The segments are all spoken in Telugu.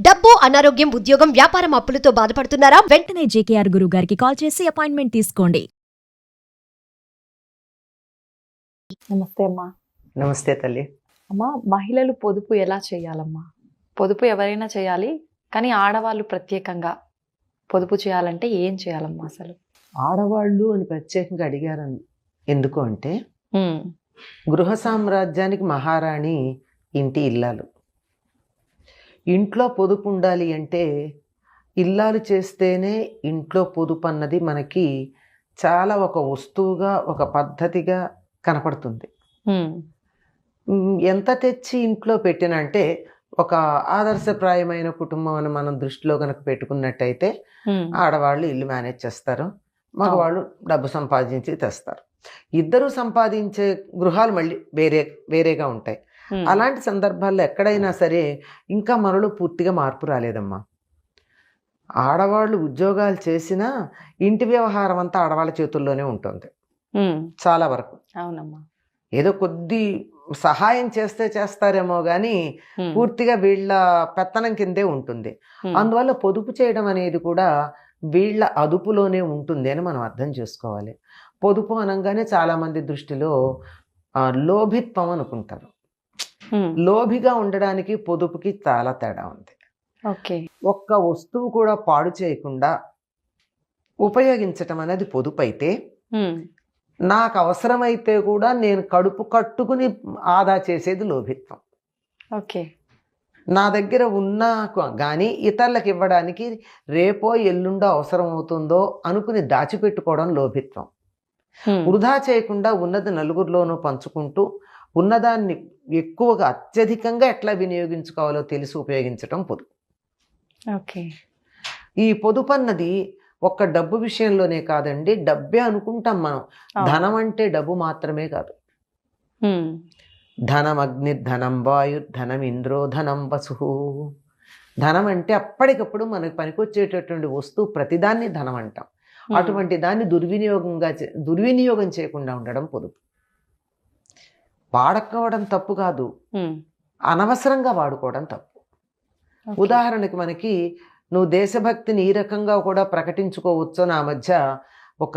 డబ్బు, అనారోగ్యం, ఉద్యోగం, వ్యాపారం అప్పులతో బాధపడుతున్నారా? వెంటనే జేకేఆర్ గురువు గారికి కాల్ చేసి అపాయింట్మెంట్ తీసుకోండి. నమస్తే అమ్మా. నమస్తే తల్లి. అమ్మా, మహిళలు పొదుపు ఎలా చేయాలమ్మా? పొదుపు ఎవరైనా చేయాలి, కానీ ఆడవాళ్ళు ప్రత్యేకంగా పొదుపు చేయాలంటే ఏం చేయాలమ్మా అసలు? ఆడవాళ్ళు అని ప్రత్యేకంగా అడిగారు. ఎందుకు అంటే గృహ సామ్రాజ్యానికి మహారాణి ఇంటి ఇల్లాలు. ఇంట్లో పొదుపు ఉండాలి అంటే ఇల్లాలు చేస్తేనే ఇంట్లో పొదుపు అన్నది మనకి చాలా ఒక వస్తువుగా, ఒక పద్ధతిగా కనపడుతుంది. ఎంత తెచ్చి ఇంట్లో పెట్టినంటే ఒక ఆదర్శప్రాయమైన కుటుంబం అని మనం దృష్టిలో కనుక పెట్టుకున్నట్టయితే ఆడవాళ్ళు ఇల్లు మేనేజ్ చేస్తారు, మగవాళ్ళు డబ్బు సంపాదించి తెస్తారు. ఇద్దరు సంపాదించే గృహాలు మళ్ళీ వేరేగా ఉంటాయి. అలాంటి సందర్భాల్లో ఎక్కడైనా సరే ఇంకా మనలో పూర్తిగా మార్పు రాలేదమ్మా. ఆడవాళ్ళు ఉద్యోగాలు చేసినా ఇంటి వ్యవహారం అంతా ఆడవాళ్ళ చేతుల్లోనే ఉంటుంది చాలా వరకు. అవునమ్మా. ఏదో కొద్ది సహాయం చేస్తారేమో కానీ పూర్తిగా వీళ్ళ పెత్తనం కిందే ఉంటుంది. అందువల్ల పొదుపు చేయడం అనేది కూడా వీళ్ళ అదుపులోనే ఉంటుంది అని మనం అర్థం చేసుకోవాలి. పొదుపు అనగానే చాలా మంది దృష్టిలో లోభిత్వం అనుకుంటారు. లోభిగా ఉండడానికి పొదుపుకి చాలా తేడా ఉంది. ఓకే. ఒక్క వస్తువు కూడా పాడు చేయకుండా ఉపయోగించటం అనేది పొదుపు అయితే, నాకు అవసరమైతే కూడా నేను కడుపు కట్టుకుని ఆదా చేసేది లోభిత్వం. ఓకే. నా దగ్గర ఉన్నా కానీ ఇతరులకు ఇవ్వడానికి రేపో ఎల్లుండో అవసరం అవుతుందో అనుకుని దాచిపెట్టుకోవడం లోభిత్వం. వృధా చేయకుండా ఉన్నది నలుగురిలోనూ పంచుకుంటూ ఉన్నదాన్ని ఎక్కువగా అత్యధికంగా ఎట్లా వినియోగించుకోవాలో తెలిసి ఉపయోగించటం పొదుపు. ఓకే. ఈ పొదుపు అన్నది ఒక్క డబ్బు విషయంలోనే కాదండి, డబ్బే అనుకుంటాం మనం. ధనం అంటే డబ్బు మాత్రమే కాదు. ధనం అగ్ని, ధనం వాయు, ధనం ఇంద్రో, ధనం వసు. ధనం అంటే అప్పటికప్పుడు మనకు పనికొచ్చేటటువంటి వస్తువు ప్రతిదాన్ని ధనం అంటాం. అటువంటి దాన్ని దుర్వినియోగం చేయకుండా ఉండడం పొదుపు. వాడుకోవడం తప్పు కాదు, అనవసరంగా వాడుకోవడం తప్పు. ఉదాహరణకి మనకి నువ్వు దేశభక్తిని ఈ రకంగా కూడా ప్రకటించుకోవచ్చు. నా మధ్య ఒక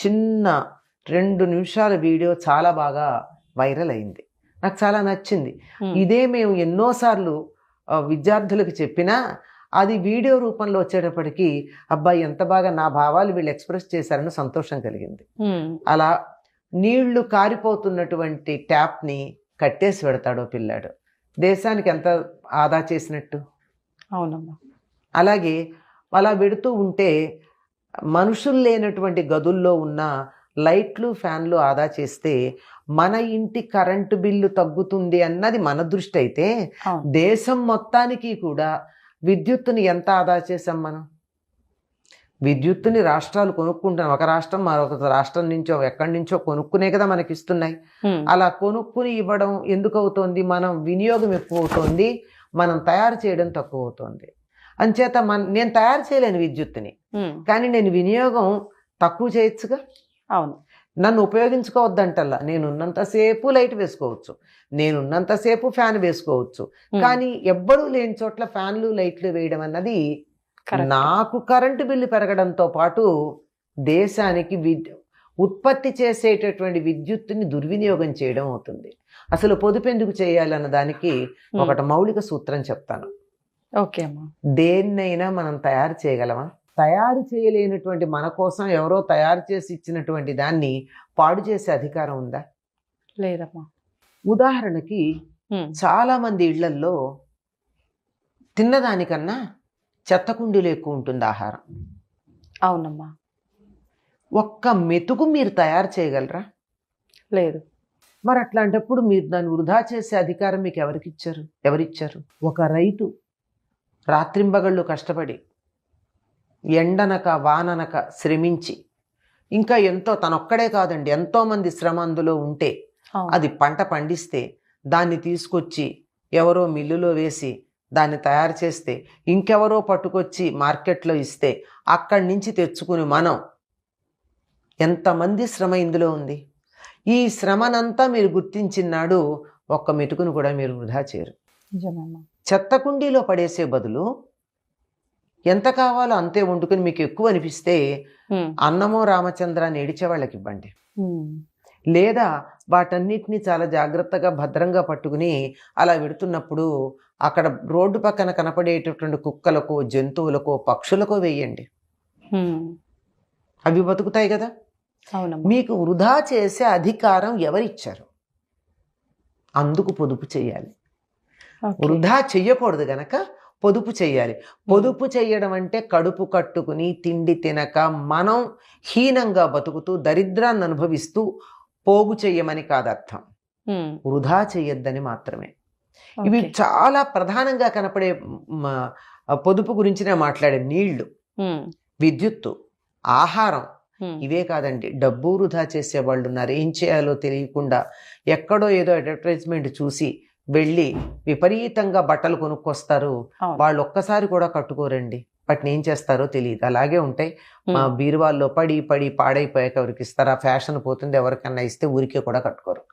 చిన్న 2 నిమిషాల వీడియో చాలా బాగా వైరల్ అయింది, నాకు చాలా నచ్చింది. ఇదే మేము ఎన్నోసార్లు విద్యార్థులకు చెప్పినా అది వీడియో రూపంలో వచ్చేటప్పటికి అబ్బాయి ఎంత బాగా నా భావాలు వీళ్ళు ఎక్స్ప్రెస్ చేశారని సంతోషం కలిగింది. అలా నీళ్లు కారిపోతున్నటువంటి ట్యాప్ని కట్టేసి పెడతాడో పిల్లాడు, దేశానికి ఎంత ఆదా చేసినట్టు. అవునమ్మా. అలాగే అలా పెడుతూ ఉంటే మనుషులు లేనటువంటి గదుల్లో ఉన్న లైట్లు, ఫ్యాన్లు ఆదా చేస్తే మన ఇంటి కరెంటు బిల్లు తగ్గుతుంది అన్నది మన దృష్టి అయితే, దేశం మొత్తానికి కూడా విద్యుత్తుని ఎంత ఆదా చేసాం మనం. విద్యుత్తుని రాష్ట్రాలు కొనుక్కుంటున్నాం. ఒక రాష్ట్రం మరొక రాష్ట్రం నుంచో ఎక్కడి నుంచో కొనుక్కునే కదా మనకి ఇస్తున్నాయి. అలా కొనుక్కుని ఇవ్వడం ఎందుకు అవుతోంది? మనం వినియోగం ఎక్కువ అవుతోంది, మనం తయారు చేయడం తక్కువ అవుతోంది. అంచేత నేను తయారు చేయలేను విద్యుత్తుని, కానీ నేను వినియోగం తక్కువ చేయొచ్చుగా. అవును. నన్ను ఉపయోగించుకోవద్దంటల్లా, నేనున్నంతసేపు లైట్ వేసుకోవచ్చు, నేనున్నంతసేపు ఫ్యాన్ వేసుకోవచ్చు. కానీ ఎవ్వరూ లేని చోట్ల ఫ్యాన్లు, లైట్లు వేయడం అన్నది నాకు కరెంటు బిల్లు పెరగడంతో పాటు దేశానికి ఉత్పత్తి చేసేటటువంటి విద్యుత్తుని దుర్వినియోగం చేయడం అవుతుంది. అసలు పొదుపు ఎందుకు చేయాలన్న దానికి ఒకటి మౌలిక సూత్రం చెప్తాను. ఓకే అమ్మా. దేన్నైనా మనం తయారు చేయగలమా? తయారు చేయలేనటువంటి మన కోసం ఎవరో తయారు చేసి ఇచ్చినటువంటి దాన్ని పాడు చేసే అధికారం ఉందా? లేదమ్మా. ఉదాహరణకి చాలా మంది ఇళ్లల్లో తిన్నదానికన్నా చెత్త కుండీలో ఎక్కువ ఉంటుంది ఆహారం. అవునమ్మా. ఒక్క మెతుకు మీరు తయారు చేయగలరా? లేదు. మరి అట్లాంటప్పుడు మీరు దాన్ని వృధా చేసే అధికారం మీకు ఎవరిచ్చారు? ఒక రైతు రాత్రింబగళ్ళు కష్టపడి ఎండనక వాననక శ్రమించి, ఇంకా ఎంతో తనొక్కడే కాదండి ఎంతోమంది శ్రమ అందులో ఉంటే అది పంట పండిస్తే దాన్ని తీసుకొచ్చి ఎవరో మిల్లులో వేసి దాన్ని తయారు చేస్తే ఇంకెవరో పట్టుకొచ్చి మార్కెట్లో ఇస్తే అక్కడి నుంచి తెచ్చుకుని మనం ఎంతమంది శ్రమ ఇందులో ఉంది. ఈ శ్రమనంతా మీరు గుర్తించినాడు ఒక్క మెతుకును కూడా మీరు వృధా చేయరు. చెత్త కుండీలో పడేసే బదులు ఎంత కావాలో అంతే వండుకొని మీకు ఎక్కువ అనిపిస్తే అన్నమో రామచంద్ర అని ఏడిచే వాళ్ళకి ఇవ్వండి. లేదా వాటన్నిటిని చాలా జాగ్రత్తగా భద్రంగా పట్టుకుని అలా పెడుతున్నప్పుడు అక్కడ రోడ్డు పక్కన కనపడేటటువంటి కుక్కలకో జంతువులకో పక్షులకో వేయండి. అవి బతుకుతాయి కదా. అవునమ్మా. మీకు వృధా చేసే అధికారం ఎవరిచ్చారు? అందుకు పొదుపు చేయాలి. ఓకే. వృధా చెయ్యకూడదు గనక పొదుపు చేయాలి. పొదుపు చేయడం అంటే కడుపు కట్టుకుని తిండి తినక మనం హీనంగా బతుకుతూ దరిద్రాన్ని అనుభవిస్తూ పోగు చెయ్యమని కాదర్థం. వృధా చెయ్యొద్దని మాత్రమే. ఇవి ఓకే. చాలా ప్రధానంగా కనపడే పొదుపు గురించి నేను మాట్లాడే నీళ్లు, విద్యుత్తు, ఆహారం ఇవే కాదండి. డబ్బు వృధా చేసే వాళ్ళు ఉన్నారు. ఏం చేయాలో తెలియకుండా ఎక్కడో ఏదో అడ్వర్టైజ్మెంట్ చూసి వెళ్ళి విపరీతంగా బట్టలు కొనుక్కొస్తారు. అవును. వాళ్ళు ఒక్కసారి కూడా కట్టుకోరండి. వాటిని ఏం చేస్తారో తెలియదు, అలాగే ఉంటాయి. మా బీరువాల్లో పడి పడి పాడైపోయాక ఎవరికి ఇస్తారు? ఆ ఫ్యాషన్ పోతుంది, ఎవరికన్నా ఇస్తే ఊరికే కూడా కట్టుకోరు.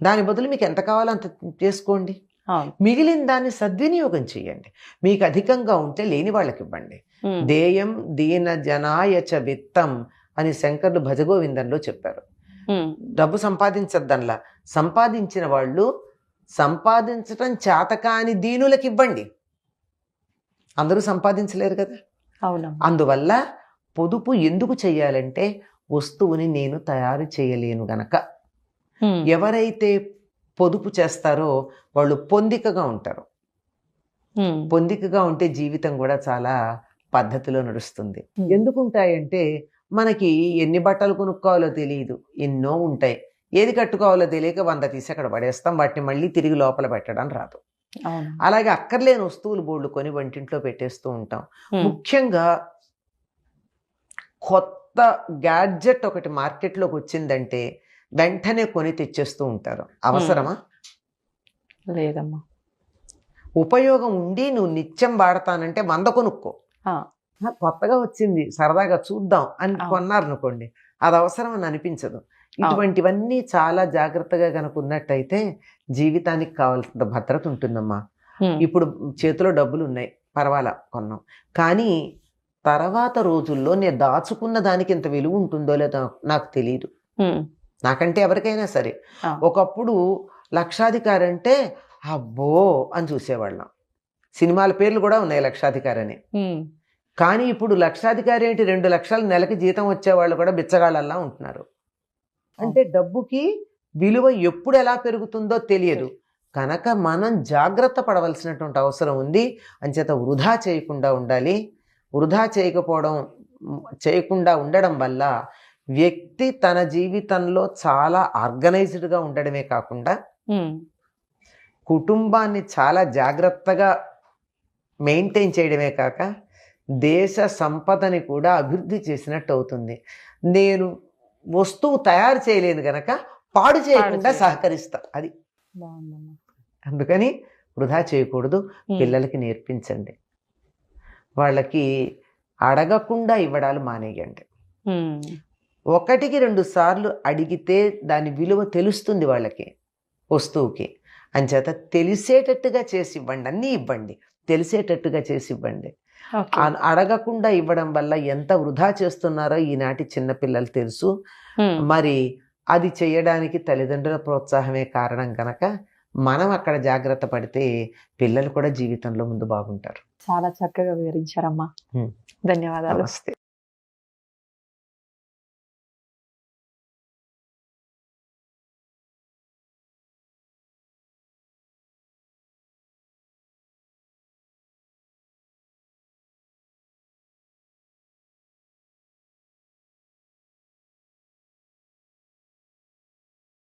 దాని బదులు మీకు ఎంత కావాలో అంత చేసుకోండి. అవును. మిగిలిన దాన్ని సద్వినియోగం చేయండి. మీకు అధికంగా ఉంటే లేని వాళ్ళకి ఇవ్వండి. దేయం దీన జనాయచ విత్తం అని శంకర్లు భజగోవిందంలో చెప్పారు. డబ్బు సంపాదించద్దల్లా, సంపాదించిన వాళ్ళు సంపాదించటం చేతకాని దీనులకు ఇవ్వండి. అందరూ సంపాదించలేరు కదా. అవునమ్మా. అందువల్ల పొదుపు ఎందుకు చెయ్యాలంటే వస్తువుని నేను తయారు చేయలేను గనక. ఎవరైతే పొదుపు చేస్తారో వాళ్ళు పొందికగా ఉంటారు. పొందికగా ఉంటే జీవితం కూడా చాలా పద్ధతిలో నడుస్తుంది. ఎందుకు ఉంటాయంటే మనకి ఎన్ని బట్టలు కొనుక్కోవాలో తెలియదు, ఎన్నో ఉంటాయి. ఏది కట్టుకోవాలో తెలియక 100 తీసి అక్కడ పడేస్తాం. వాటిని మళ్ళీ తిరిగి లోపల పెట్టడం రాదు. అవును. అలాగే అక్కర్లేని వస్తువులు బోర్డు కొని వంటింట్లో పెట్టేస్తూ ఉంటాం. ముఖ్యంగా కొత్త గ్యాడ్జెట్ ఒకటి మార్కెట్లోకి వచ్చిందంటే వెంటనే కొని తెచ్చేస్తూ ఉంటారు. అవసరమా? లేదమ్మా. ఉపయోగం ఉండి నువ్వు నిత్యం వాడతానంటే 100 కొనుక్కో. కొత్తగా వచ్చింది సరదాగా చూద్దాం అని కొన్నారనుకోండి, అది అవసరం అని అనిపించదు. ఇటువంటివన్నీ చాలా జాగ్రత్తగా కనుక ఉన్నట్టయితే జీవితానికి కావాల్సిన భద్రత ఉంటుందమ్మా. ఇప్పుడు చేతిలో డబ్బులు ఉన్నాయి, పర్వాలా కొన్నాం. కానీ తర్వాత రోజుల్లో నేను దాచుకున్న దానికి ఇంత విలువ ఉంటుందో లేదో నాకు తెలియదు. నాకంటే ఎవరికైనా సరే. ఒకప్పుడు లక్షాధికారి అంటే అబ్బో అని చూసేవాళ్ళం. సినిమాల పేర్లు కూడా ఉన్నాయి లక్షాధికారి అని. కానీ ఇప్పుడు లక్షాధికారి ఏంటి, 2 లక్షల నెలకి జీతం వచ్చేవాళ్ళు కూడా బిచ్చగాళ్ళల్లా ఉంటున్నారు. అంటే డబ్బుకి విలువ ఎప్పుడు ఎలా పెరుగుతుందో తెలియదు కనుక మనం జాగ్రత్త పడవలసినటువంటి అవసరం ఉంది. అంచేత వృధా చేయకుండా ఉండాలి. వృధా చేయకుండా ఉండడం వల్ల వ్యక్తి తన జీవితంలో చాలా ఆర్గనైజ్డ్గా ఉండడమే కాకుండా కుటుంబాన్ని చాలా జాగ్రత్తగా మెయింటైన్ చేయడమే కాక దేశ సంపదని కూడా అభివృద్ధి చేసినట్టు అవుతుంది. నేను వస్తువు తయారు చేయలేను గనక పాడు చేయకుండా సహకరిస్తా. అది అందుకని వృధా చేయకూడదు. పిల్లలకి నేర్పించండి. వాళ్ళకి అడగకుండా ఇవ్వడాలు మానేయండి. 1-2 సార్లు అడిగితే దాని విలువ తెలుస్తుంది వాళ్ళకి, వస్తువుకి. అంచేత తెలిసేటట్టుగా చేసి ఇవ్వండి. అన్నీ ఇవ్వండి, తెలిసేటట్టుగా చేసి ఇవ్వండి. అడగకుండా ఇవ్వడం వల్ల ఎంత వృధా చేస్తున్నారో ఈనాటి చిన్నపిల్లలు తెలుసు. మరి అది చేయడానికి తల్లిదండ్రుల ప్రోత్సాహమే కారణం కనుక మనం అక్కడ జాగ్రత్త పడితే పిల్లలు కూడా జీవితంలో ముందు బాగుంటారు. చాలా చక్కగా వివరించారమ్మా. ధన్యవాదాలు. నమస్తే.